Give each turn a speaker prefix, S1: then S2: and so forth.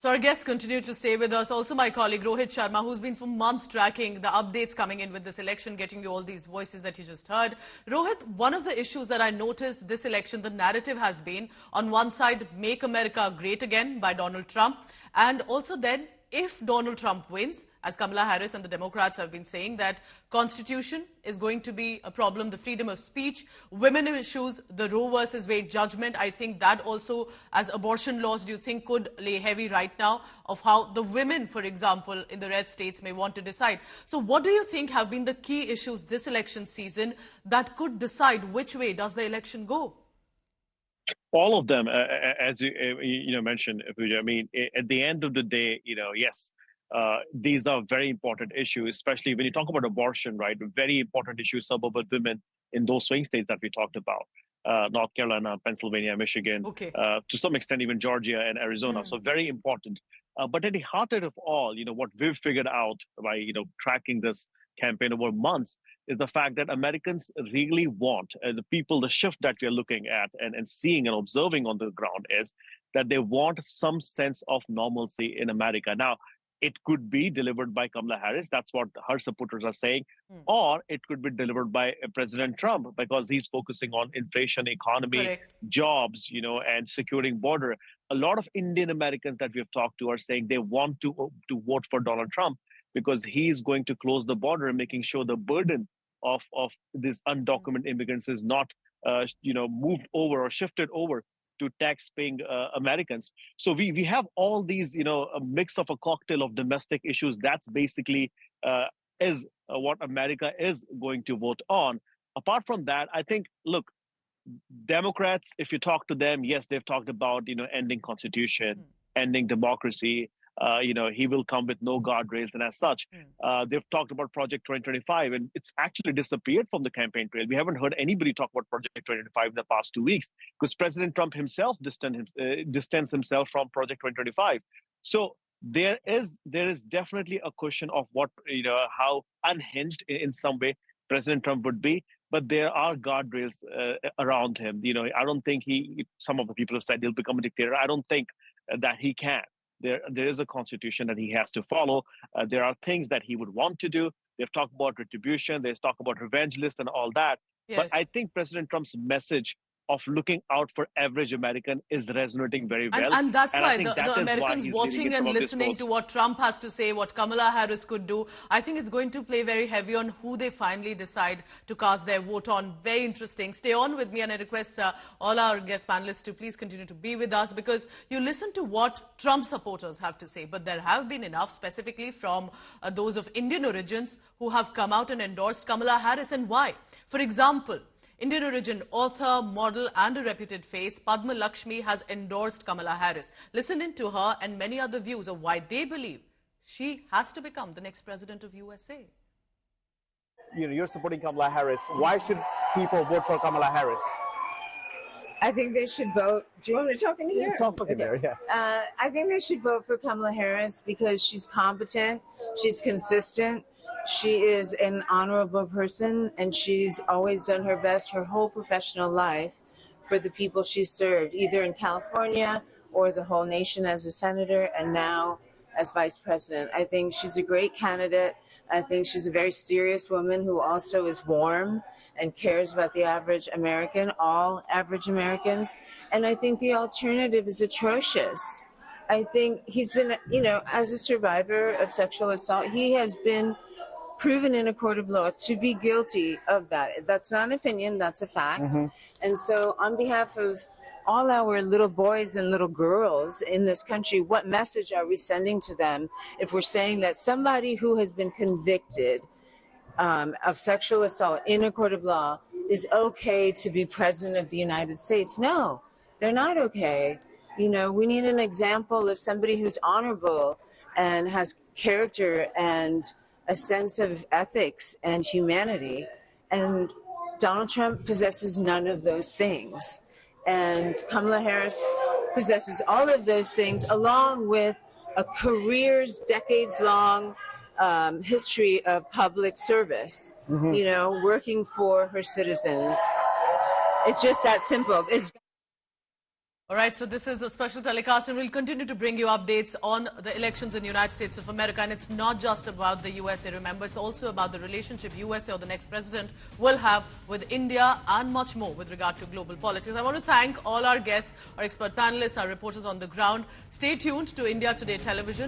S1: So our guests continue to stay with us. Also my colleague Rohit Sharma, who's been for months tracking the updates coming in with this election, getting you all these voices that you just heard. Rohit, one of the issues that I noticed this election, the narrative has been, on one side, Make America Great Again by Donald Trump, and also then, if Donald Trump wins, as Kamala Harris and the Democrats have been saying, that Constitution is going to be a problem, the freedom of speech, women issues, the Roe versus Wade judgment. I think that also, as abortion laws, do you think could lay heavy right now of how the women, for example, in the red states may want to decide. So what do you think have been the key issues this election season that could decide which way does the election go?
S2: All of them, as you mentioned, Pooja. I mean, at the end of the day, yes, these are very important issues, especially when you talk about abortion, right? Very important issues, suburban women in those swing states that we talked about, North Carolina, Pennsylvania, Michigan,
S1: Okay.
S2: To some extent even Georgia and Arizona. So very important. But at the heart of all, what we've figured out by tracking this campaign over months is the fact that Americans really want the shift that we're looking at and seeing and observing on the ground is that they want some sense of normalcy in America. Now, it could be delivered by Kamala Harris. That's what her supporters are saying. Or it could be delivered by President Trump because he's focusing on inflation, economy,
S1: Correct.
S2: jobs, and securing border. A lot of Indian Americans that we've talked to are saying they want to vote for Donald Trump because he's going to close the border and making sure the burden of these undocumented immigrants is not moved over or shifted over to tax-paying Americans. So we have all these, a mix of a cocktail of domestic issues. That's basically is what America is going to vote on. Apart from that, I think, look, Democrats, if you talk to them, yes, they've talked about, ending Constitution, ending democracy. He will come with no guardrails, and as such, they've talked about Project 2025, and it's actually disappeared from the campaign trail. We haven't heard anybody talk about Project 2025 in the past 2 weeks because President Trump himself distanced himself from Project 2025. So there is definitely a question of how unhinged in some way President Trump would be. But there are guardrails around him. I don't think some of the people have said he'll become a dictator. I don't think that he can. There is a constitution that he has to follow. There are things that he would want to do. They've talked about retribution. They've talked about revenge list and all that.
S1: Yes.
S2: But I think President Trump's message of looking out for average American is resonating very well.
S1: And that's why
S2: the
S1: Americans watching and listening to what Trump has to say, what Kamala Harris could do, I think it's going to play very heavy on who they finally decide to cast their vote on. Very interesting. Stay on with me, and I request all our guest panelists to please continue to be with us because you listen to what Trump supporters have to say. But there have been enough, specifically from those of Indian origins, who have come out and endorsed Kamala Harris. And why? For example, Indian origin author, model and a reputed face, Padma Lakshmi has endorsed Kamala Harris. Listen in to her and many other views of why they believe she has to become the next president of USA.
S3: You're supporting Kamala Harris. Why should people vote for Kamala Harris?
S4: I think they should vote. Do you want me to talk in here?
S3: Talk in there, yeah.
S4: I think they should vote for Kamala Harris because she's competent, she's consistent, she is an honorable person, and she's always done her best her whole professional life for the people she served, either in California or the whole nation as a senator and now as vice president. I think she's a great candidate. I think she's a very serious woman who also is warm and cares about the average American, all average Americans. And I think the alternative is atrocious. I think he's been, as a survivor of sexual assault, he has been proven in a court of law to be guilty of that. That's not an opinion, that's a fact. And so on behalf of all our little boys and little girls in this country, what message are we sending to them if we're saying that somebody who has been convicted of sexual assault in a court of law is okay to be president of the United States? No, they're not okay. We need an example of somebody who's honorable and has character and a sense of ethics and humanity. And Donald Trump possesses none of those things. And Kamala Harris possesses all of those things, along with a career's decades-long history of public service, working for her citizens. It's just that simple.
S1: All right, so this is a special telecast, and we'll continue to bring you updates on the elections in the United States of America. And it's not just about the USA, remember, it's also about the relationship USA or the next president will have with India and much more with regard to global politics. I want to thank all our guests, our expert panelists, our reporters on the ground. Stay tuned to India Today Television.